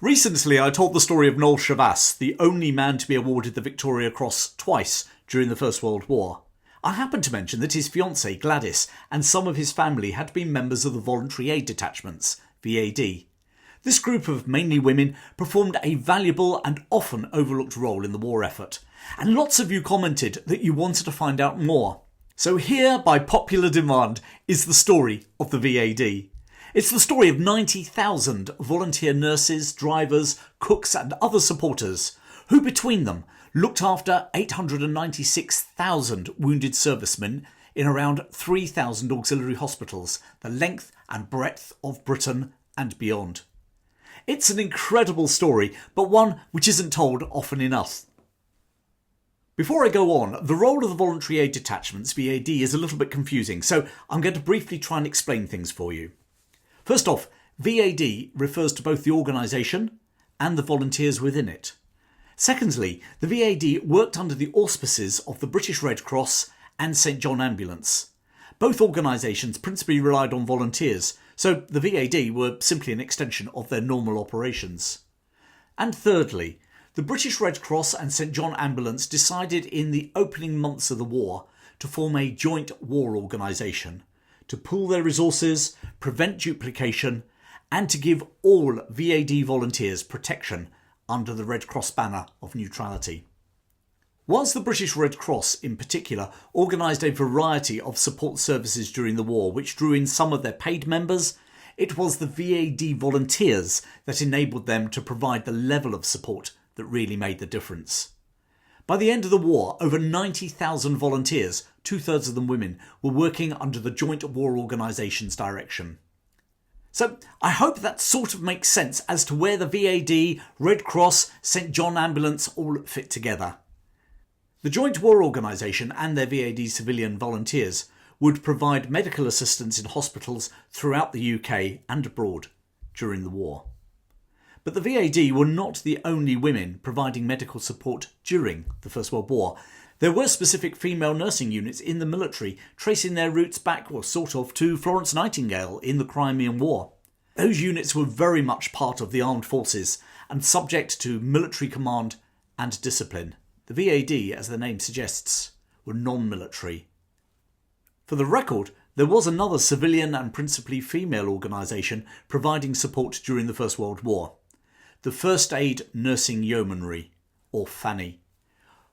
Recently, I told the story of Noel Chavasse, the only man to be awarded the Victoria Cross twice during the First World War. I happened to mention that his fiancé, Gladys, and some of his family had been members of the Voluntary Aid Detachments, VAD. This group of mainly women performed a valuable and often overlooked role in the war effort, and lots of you commented that you wanted to find out more. So here, by popular demand, is the story of the VAD. It's the story of 90,000 volunteer nurses, drivers, cooks and other supporters who between them looked after 896,000 wounded servicemen in around 3,000 auxiliary hospitals, the length and breadth of Britain and beyond. It's an incredible story, but one which isn't told often enough. Before I go on, the role of the Voluntary Aid Detachments, VAD, is a little bit confusing, so I'm going to briefly try and explain things for you. First off, VAD refers to both the organisation and the volunteers within it. Secondly, the VAD worked under the auspices of the British Red Cross and St John Ambulance. Both organisations principally relied on volunteers, so the VAD were simply an extension of their normal operations. And thirdly, the British Red Cross and St John Ambulance decided in the opening months of the war to form a joint war organisation, to pool their resources, prevent duplication, and to give all VAD volunteers protection under the Red Cross banner of neutrality. Whilst the British Red Cross in particular organised a variety of support services during the war which drew in some of their paid members, it was the VAD volunteers that enabled them to provide the level of support that really made the difference. By the end of the war, over 90,000 volunteers, 2/3 of them women, were working under the Joint War Organisation's direction. So I hope that sort of makes sense as to where the VAD, Red Cross, St John Ambulance all fit together. The Joint War Organisation and their VAD civilian volunteers would provide medical assistance in hospitals throughout the UK and abroad during the war. But the VAD were not the only women providing medical support during the First World War. There were specific female nursing units in the military, tracing their roots back, to Florence Nightingale in the Crimean War. Those units were very much part of the armed forces and subject to military command and discipline. The VAD, as the name suggests, were non-military. For the record, there was another civilian and principally female organisation providing support during the First World War. The First Aid Nursing Yeomanry, or FANY.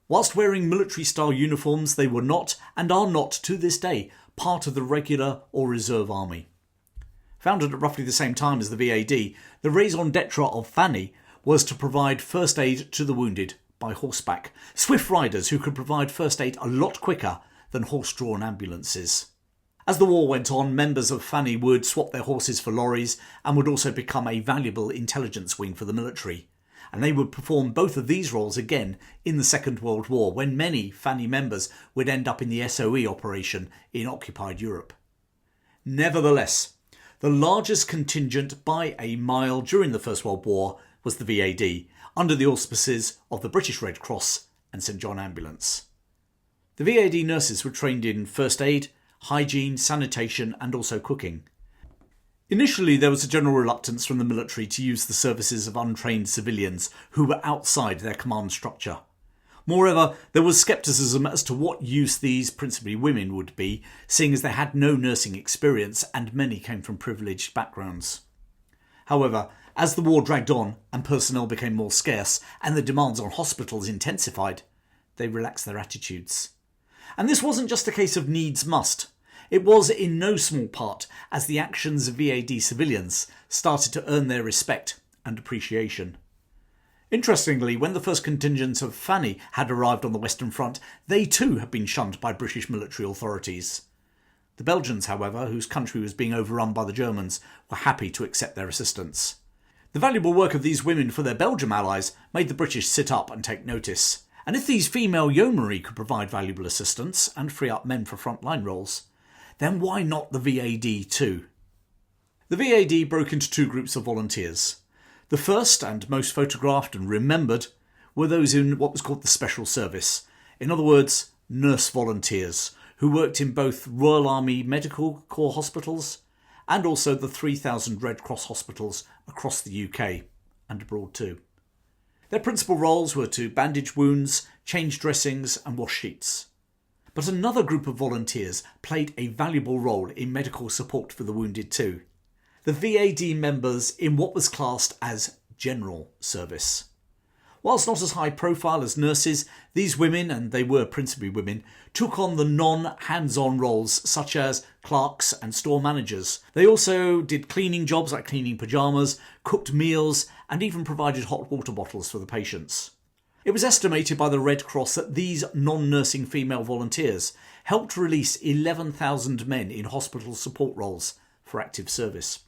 Whilst wearing military-style uniforms, they were not, and are not to this day, part of the regular or reserve army. Founded at roughly the same time as the VAD, the raison d'etre of FANY was to provide first aid to the wounded by horseback, swift riders who could provide first aid a lot quicker than horse-drawn ambulances. As the war went on, members of FANY would swap their horses for lorries and would also become a valuable intelligence wing for the military. And they would perform both of these roles again in the Second World War, when many FANY members would end up in the SOE operation in occupied Europe. Nevertheless, the largest contingent by a mile during the First World War was the VAD, under the auspices of the British Red Cross and St John Ambulance. The VAD nurses were trained in first aid, hygiene, sanitation and also cooking. Initially there was a general reluctance from the military to use the services of untrained civilians who were outside their command structure. Moreover, there was scepticism as to what use these principally women would be, seeing as they had no nursing experience and many came from privileged backgrounds. However, as the war dragged on and personnel became more scarce and the demands on hospitals intensified, they relaxed their attitudes. And this wasn't just a case of needs must. It was in no small part as the actions of VAD civilians started to earn their respect and appreciation. Interestingly, when the first contingents of FANY had arrived on the Western Front, they too had been shunned by British military authorities. The Belgians, however, whose country was being overrun by the Germans, were happy to accept their assistance. The valuable work of these women for their Belgian allies made the British sit up and take notice. And if these female yeomanry could provide valuable assistance and free up men for frontline roles, then why not the VAD too? The VAD broke into two groups of volunteers. The first and most photographed and remembered were those in what was called the Special Service, in other words, nurse volunteers, who worked in both Royal Army Medical Corps hospitals and also the 3,000 Red Cross hospitals across the UK. and abroad too. Their principal roles were to bandage wounds, change dressings and wash sheets. But another group of volunteers played a valuable role in medical support for the wounded too. The VAD members in what was classed as general service. Whilst not as high profile as nurses, these women, and they were principally women, took on the non-hands-on roles such as clerks and store managers. They also did cleaning jobs like cleaning pyjamas, cooked meals and even provided hot water bottles for the patients. It was estimated by the Red Cross that these non-nursing female volunteers helped release 11,000 men in hospital support roles for active service.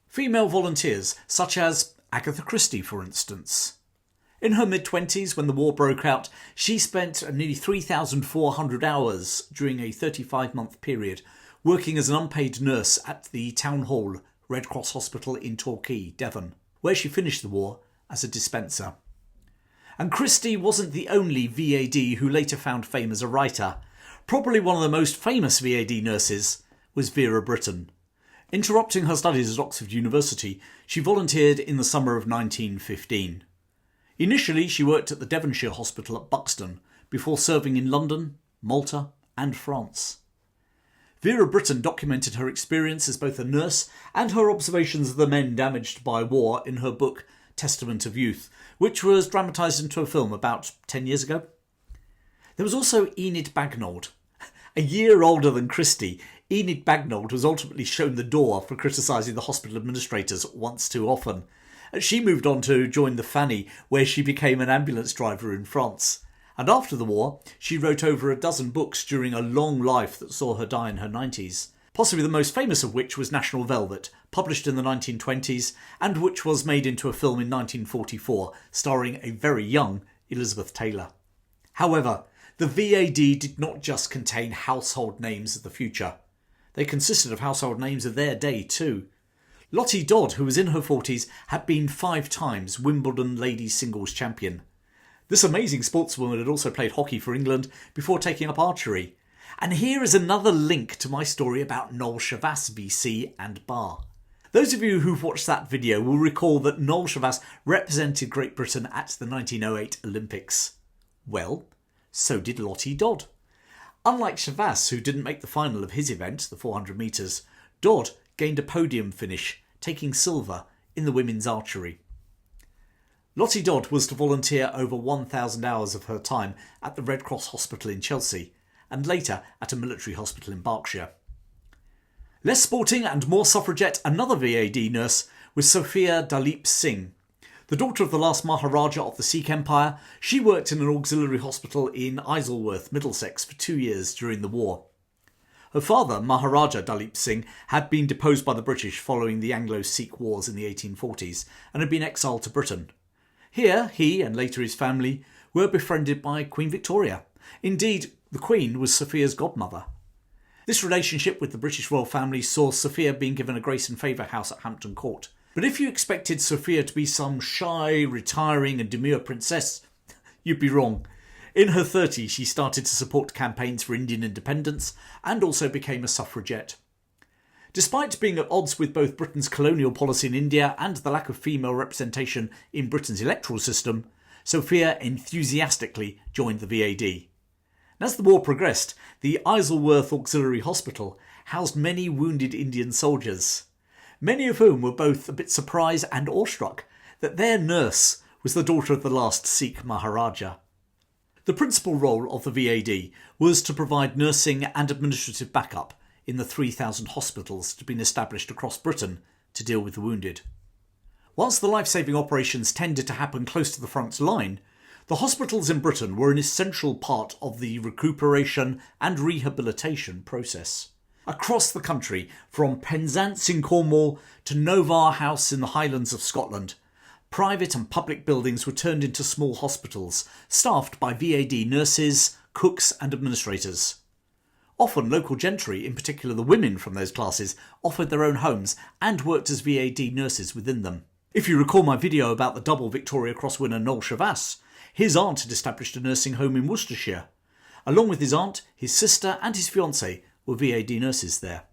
Female volunteers such as Agatha Christie, for instance. In her mid-20s, when the war broke out, she spent nearly 3,400 hours during a 35-month period working as an unpaid nurse at the Town Hall Red Cross Hospital in Torquay, Devon, where she finished the war as a dispenser. And Christie wasn't the only VAD who later found fame as a writer. Probably one of the most famous VAD nurses was Vera Brittain. Interrupting her studies at Oxford University, she volunteered in the summer of 1915. Initially, she worked at the Devonshire Hospital at Buxton, before serving in London, Malta and France. Vera Brittain documented her experience as both a nurse and her observations of the men damaged by war in her book Testament of Youth, which was dramatised into a film about 10 years ago. There was also Enid Bagnold. A year older than Christie, Enid Bagnold was ultimately shown the door for criticising the hospital administrators once too often. She moved on to join the FANY, where she became an ambulance driver in France. And after the war, she wrote over a dozen books during a long life that saw her die in her 90s. Possibly the most famous of which was National Velvet, published in the 1920s, and which was made into a film in 1944, starring a very young Elizabeth Taylor. However, the VAD did not just contain household names of the future. They consisted of household names of their day too. Lottie Dodd, who was in her 40s, had been 5 times Wimbledon ladies singles champion. This amazing sportswoman had also played hockey for England before taking up archery. And here is another link to my story about Noel Chavasse VC and Bar. Those of you who've watched that video will recall that Noel Chavasse represented Great Britain at the 1908 Olympics. Well, so did Lottie Dodd. Unlike Chavasse, who didn't make the final of his event, the 400 metres, Dodd gained a podium finish, taking silver in the women's archery. Lottie Dodd was to volunteer over 1,000 hours of her time at the Red Cross Hospital in Chelsea, and later at a military hospital in Berkshire. Less sporting and more suffragette, another VAD nurse was Sophia Dalip Singh. The daughter of the last Maharaja of the Sikh Empire, she worked in an auxiliary hospital in Isleworth, Middlesex for 2 years during the war. Her father, Maharaja Dalip Singh, had been deposed by the British following the Anglo-Sikh Wars in the 1840s and had been exiled to Britain. Here, he and later his family were befriended by Queen Victoria. Indeed, the Queen was Sophia's godmother. This relationship with the British royal family saw Sophia being given a grace and favour house at Hampton Court. But if you expected Sophia to be some shy, retiring and demure princess, you'd be wrong. In her 30s, she started to support campaigns for Indian independence and also became a suffragette. Despite being at odds with both Britain's colonial policy in India and the lack of female representation in Britain's electoral system, Sophia enthusiastically joined the VAD. And as the war progressed, the Isleworth Auxiliary Hospital housed many wounded Indian soldiers, many of whom were both a bit surprised and awestruck that their nurse was the daughter of the last Sikh Maharaja. The principal role of the VAD was to provide nursing and administrative backup in the 3,000 hospitals that had been established across Britain to deal with the wounded. Whilst the life-saving operations tended to happen close to the front line, the hospitals in Britain were an essential part of the recuperation and rehabilitation process. Across the country, from Penzance in Cornwall to Novar House in the Highlands of Scotland, private and public buildings were turned into small hospitals, staffed by VAD nurses, cooks and administrators. Often local gentry, in particular the women from those classes, offered their own homes and worked as VAD nurses within them. If you recall my video about the double Victoria Cross winner Noel Chavasse, his aunt had established a nursing home in Worcestershire. Along with his aunt, his sister and his fiancé were VAD nurses there.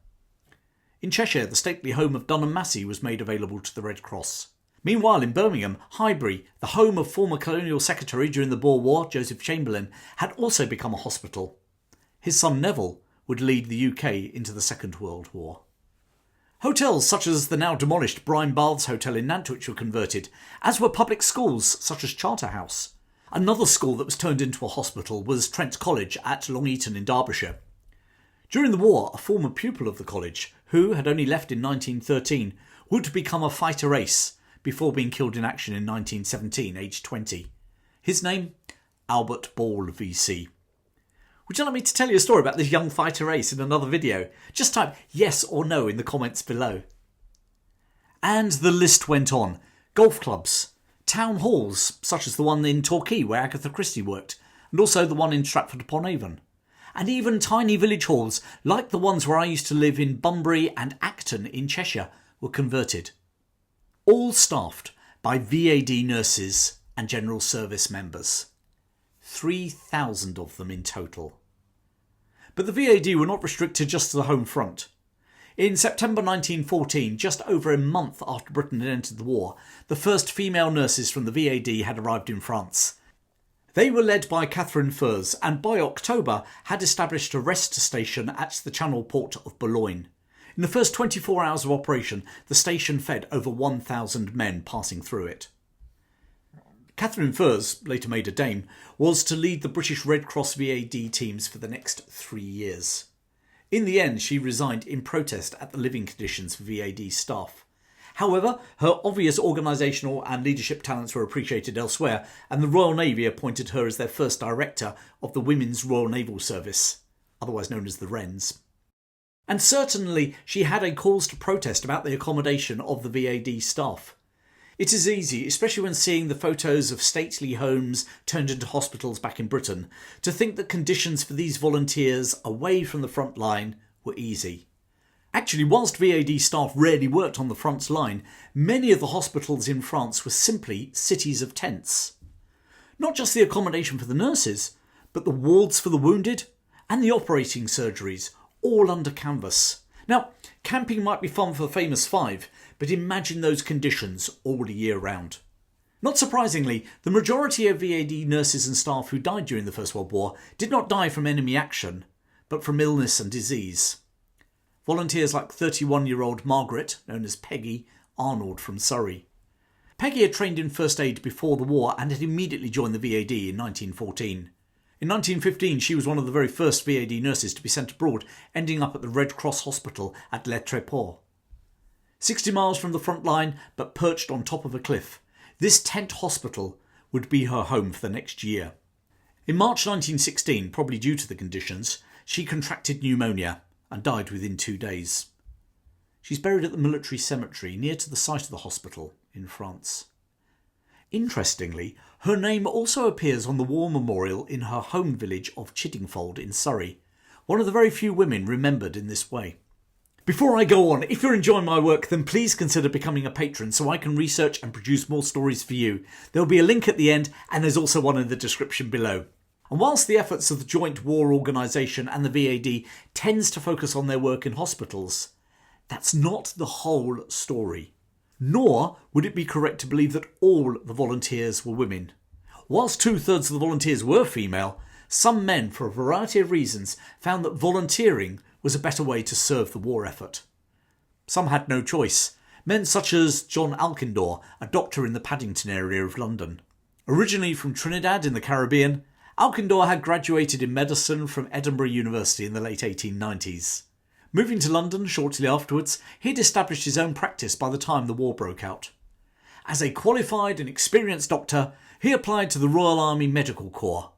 In Cheshire, the stately home of Dunham Massey was made available to the Red Cross. Meanwhile, in Birmingham, Highbury, the home of former Colonial Secretary during the Boer War, Joseph Chamberlain, had also become a hospital. His son Neville would lead the UK into the Second World War. Hotels such as the now demolished Brine Baths Hotel in Nantwich were converted, as were public schools such as Charterhouse. Another school that was turned into a hospital was Trent College at Long Eaton in Derbyshire. During the war, a former pupil of the college, who had only left in 1913, would become a fighter ace before being killed in action in 1917, aged 20. His name? Albert Ball VC. Would you like me to tell you a story about this young fighter ace in another video? Just type yes or no in the comments below. And the list went on. Golf clubs, town halls, such as the one in Torquay where Agatha Christie worked, and also the one in Stratford-upon-Avon. And even tiny village halls, like the ones where I used to live in Bunbury and Acton in Cheshire, were converted. All staffed by VAD nurses and general service members. 3,000 of them in total. But the VAD were not restricted just to the home front. In September 1914, just over a month after Britain had entered the war, the first female nurses from the VAD had arrived in France. They were led by Katharine Furse and by October had established a rest station at the Channel port of Boulogne. In the first 24 hours of operation, the station fed over 1,000 men passing through it. Katharine Furse, later made a dame, was to lead the British Red Cross VAD teams for the next 3 years. In the end, she resigned in protest at the living conditions for VAD staff. However, her obvious organisational and leadership talents were appreciated elsewhere, and the Royal Navy appointed her as their first director of the Women's Royal Naval Service, otherwise known as the Wrens. And certainly she had a cause to protest about the accommodation of the VAD staff. It is easy, especially when seeing the photos of stately homes turned into hospitals back in Britain, to think that conditions for these volunteers away from the front line were easy. Actually, whilst VAD staff rarely worked on the front line, many of the hospitals in France were simply cities of tents. Not just the accommodation for the nurses, but the wards for the wounded and the operating surgeries, all under canvas. Now, camping might be fun for the famous five, but imagine those conditions all year round. Not surprisingly, the majority of VAD nurses and staff who died during the First World War did not die from enemy action, but from illness and disease. Volunteers like 31-year-old Margaret, known as Peggy, Arnold from Surrey. Peggy had trained in first aid before the war and had immediately joined the VAD in 1914. In 1915, she was one of the very first VAD nurses to be sent abroad, ending up at the Red Cross Hospital at Le Tréport. 60 miles from the front line, but perched on top of a cliff, this tent hospital would be her home for the next year. In March 1916, probably due to the conditions, she contracted pneumonia and died within 2 days. She's buried at the military cemetery near to the site of the hospital in France. Interestingly, her name also appears on the war memorial in her home village of Chiddingfold in Surrey, one of the very few women remembered in this way. Before I go on, if you're enjoying my work, then please consider becoming a patron so I can research and produce more stories for you. There'll be a link at the end, and there's also one in the description below. And whilst the efforts of the Joint War Organisation and the VAD tends to focus on their work in hospitals, that's not the whole story. Nor would it be correct to believe that all the volunteers were women. Whilst 2/3 of the volunteers were female, some men, for a variety of reasons, found that volunteering was a better way to serve the war effort. Some had no choice. Men such as John Alkindore, a doctor in the Paddington area of London. Originally from Trinidad in the Caribbean, Alkindore had graduated in medicine from Edinburgh University in the late 1890s. Moving to London shortly afterwards, he'd established his own practice by the time the war broke out. As a qualified and experienced doctor, he applied to the Royal Army Medical Corps,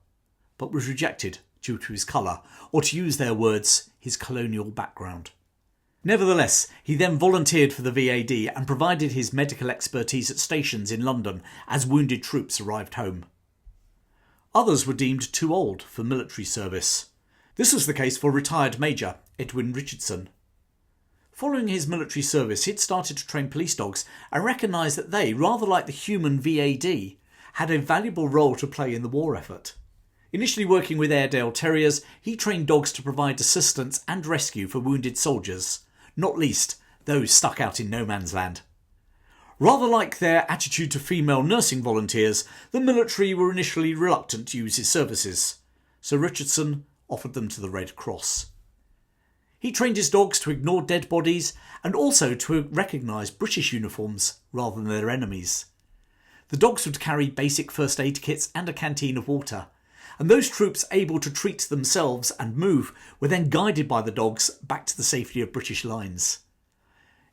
but was rejected due to his colour, or to use their words, his colonial background. Nevertheless, he then volunteered for the VAD and provided his medical expertise at stations in London as wounded troops arrived home. Others were deemed too old for military service. This was the case for retired Major Edwin Richardson. Following his military service, he'd started to train police dogs and recognised that they, rather like the human VAD, had a valuable role to play in the war effort. Initially working with Airedale Terriers, he trained dogs to provide assistance and rescue for wounded soldiers, not least those stuck out in no man's land. Rather like their attitude to female nursing volunteers, the military were initially reluctant to use his services, so Richardson offered them to the Red Cross. He trained his dogs to ignore dead bodies and also to recognise British uniforms rather than their enemies. The dogs would carry basic first aid kits and a canteen of water, and those troops able to treat themselves and move were then guided by the dogs back to the safety of British lines.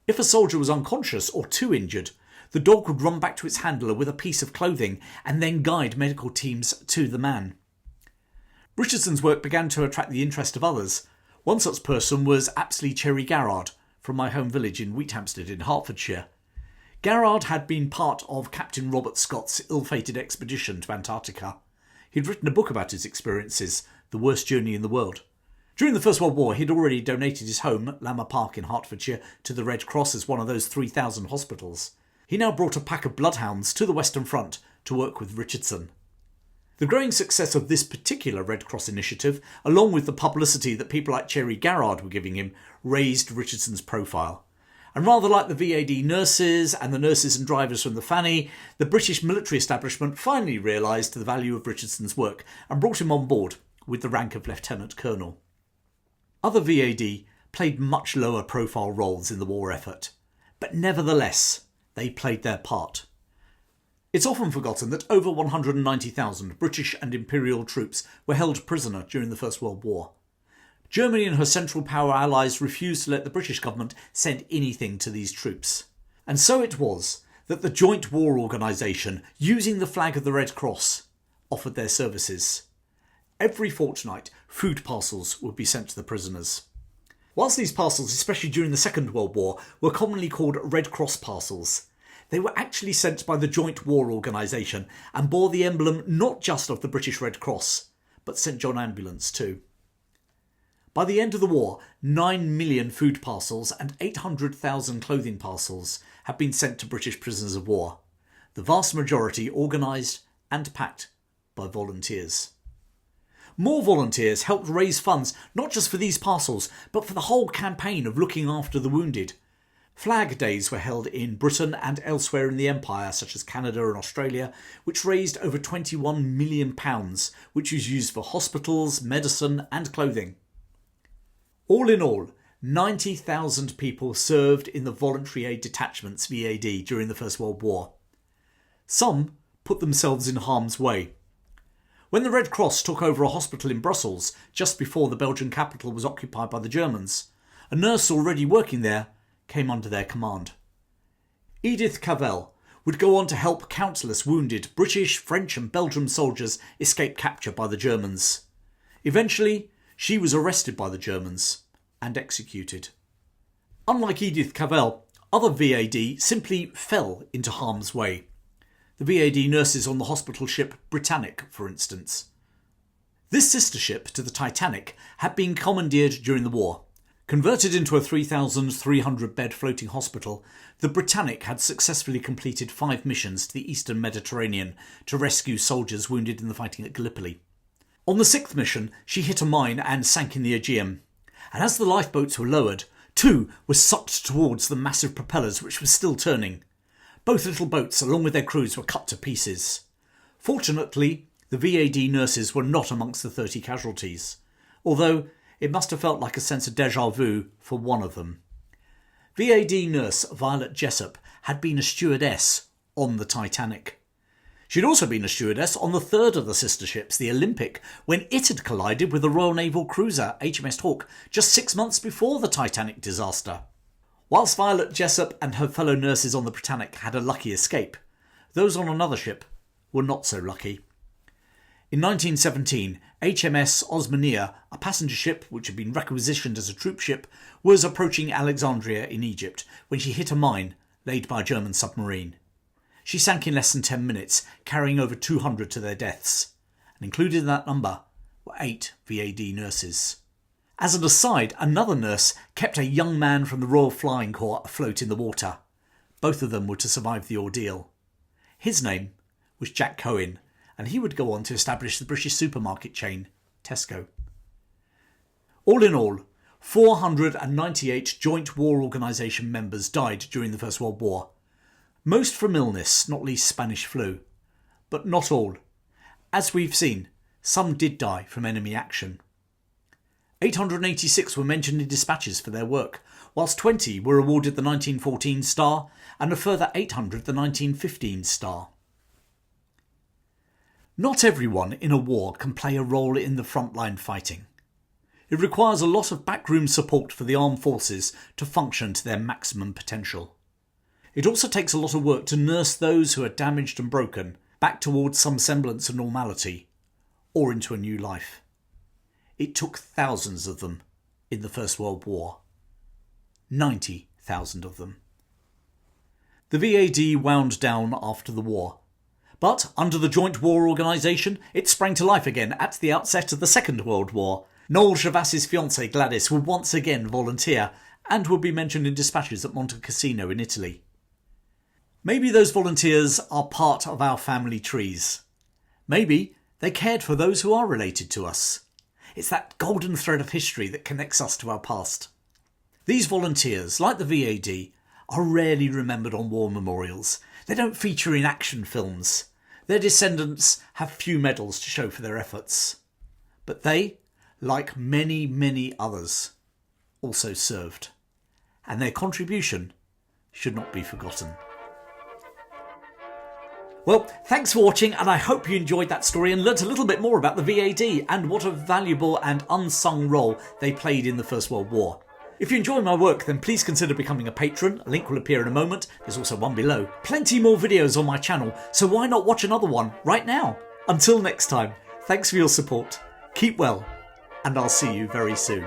If a soldier was unconscious or too injured, the dog would run back to its handler with a piece of clothing and then guide medical teams to the man. Richardson's work began to attract the interest of others. One such person was Apsley Cherry Garrard from my home village in Wheathampstead in Hertfordshire. Garrard had been part of Captain Robert Scott's ill-fated expedition to Antarctica. He'd written a book about his experiences, The Worst Journey in the World. During the First World War, he'd already donated his home, Lammer Park in Hertfordshire, to the Red Cross as one of those 3,000 hospitals. He now brought a pack of bloodhounds to the Western Front to work with Richardson. The growing success of this particular Red Cross initiative, along with the publicity that people like Cherry Garrard were giving him, raised Richardson's profile. And rather like the VAD Nurses and the nurses and drivers from the FANY, the British military establishment finally realised the value of Richardson's work and brought him on board with the rank of Lieutenant Colonel. Other VAD played much lower profile roles in the war effort, but nevertheless they played their part. It's often forgotten that over 190,000 British and Imperial troops were held prisoner during the First World War. Germany and her Central Power allies refused to let the British government send anything to these troops. And so it was that the Joint War Organisation, using the flag of the Red Cross, offered their services. Every fortnight, food parcels would be sent to the prisoners. Whilst these parcels, especially during the Second World War, were commonly called Red Cross parcels, they were actually sent by the Joint War Organisation and bore the emblem not just of the British Red Cross, but St John Ambulance too. By the end of the war, 9 million food parcels and 800,000 clothing parcels had been sent to British prisoners of war, the vast majority organised and packed by volunteers. More volunteers helped raise funds not just for these parcels, but for the whole campaign of looking after the wounded. Flag days were held in Britain and elsewhere in the Empire, such as Canada and Australia, which raised over £21 million, which was used for hospitals, medicine and clothing. All in all, 90,000 people served in the Voluntary Aid Detachments, VAD, during the First World War. Some put themselves in harm's way. When the Red Cross took over a hospital in Brussels just before the Belgian capital was occupied by the Germans, a nurse already working there came under their command. Edith Cavell would go on to help countless wounded British, French and Belgian soldiers escape capture by the Germans. Eventually, she was arrested by the Germans and executed. Unlike Edith Cavell, other VAD simply fell into harm's way. The VAD nurses on the hospital ship Britannic, for instance. This sister ship to the Titanic had been commandeered during the war. Converted into a 3,300-bed floating hospital, the Britannic had successfully completed 5 missions to the eastern Mediterranean to rescue soldiers wounded in the fighting at Gallipoli. On the 6th mission, she hit a mine and sank in the Aegean, and as the lifeboats were lowered, 2 were sucked towards the massive propellers which were still turning. Both little boats, along with their crews, were cut to pieces. Fortunately, the VAD nurses were not amongst the 30 casualties, although it must have felt like a sense of déjà vu for one of them. VAD nurse Violet Jessop had been a stewardess on the Titanic. She'd also been a stewardess on the third of the sister ships, the Olympic, when it had collided with the Royal Naval cruiser HMS Hawke just 6 months before the Titanic disaster. Whilst Violet Jessop and her fellow nurses on the Britannic had a lucky escape, those on another ship were not so lucky. In 1917, HMS Osmania, a passenger ship which had been requisitioned as a troop ship, was approaching Alexandria in Egypt when she hit a mine laid by a German submarine. She sank in less than 10 minutes, carrying over 200 to their deaths, and included in that number were 8 VAD nurses. As an aside, another nurse kept a young man from the Royal Flying Corps afloat in the water. Both of them were to survive the ordeal. His name was Jack Cohen, and he would go on to establish the British supermarket chain, Tesco. All in all, 498 Joint War Organisation members died during the First World War. Most from illness, not least Spanish flu. But not all. As we've seen, some did die from enemy action. 886 were mentioned in dispatches for their work, whilst 20 were awarded the 1914 Star and a further 800 the 1915 Star. Not everyone in a war can play a role in the frontline fighting. It requires a lot of backroom support for the armed forces to function to their maximum potential. It also takes a lot of work to nurse those who are damaged and broken back towards some semblance of normality, or into a new life. It took thousands of them in the First World War. 90,000 of them. The VAD wound down after the war, but under the Joint War Organisation it sprang to life again at the outset of the Second World War. Noel Chavasse's fiancé Gladys would once again volunteer and would be mentioned in dispatches at Monte Cassino in Italy. Maybe those volunteers are part of our family trees. Maybe they cared for those who are related to us. It's that golden thread of history that connects us to our past. These volunteers, like the VAD, are rarely remembered on war memorials. They don't feature in action films. Their descendants have few medals to show for their efforts. But they, like many, many others, also served. And their contribution should not be forgotten. Well, thanks for watching, and I hope you enjoyed that story and learnt a little bit more about the VAD and what a valuable and unsung role they played in the First World War. If you enjoy my work, then please consider becoming a patron. A link will appear in a moment. There's also one below. Plenty more videos on my channel, so why not watch another one right now? Until next time, thanks for your support, keep well, and I'll see you very soon.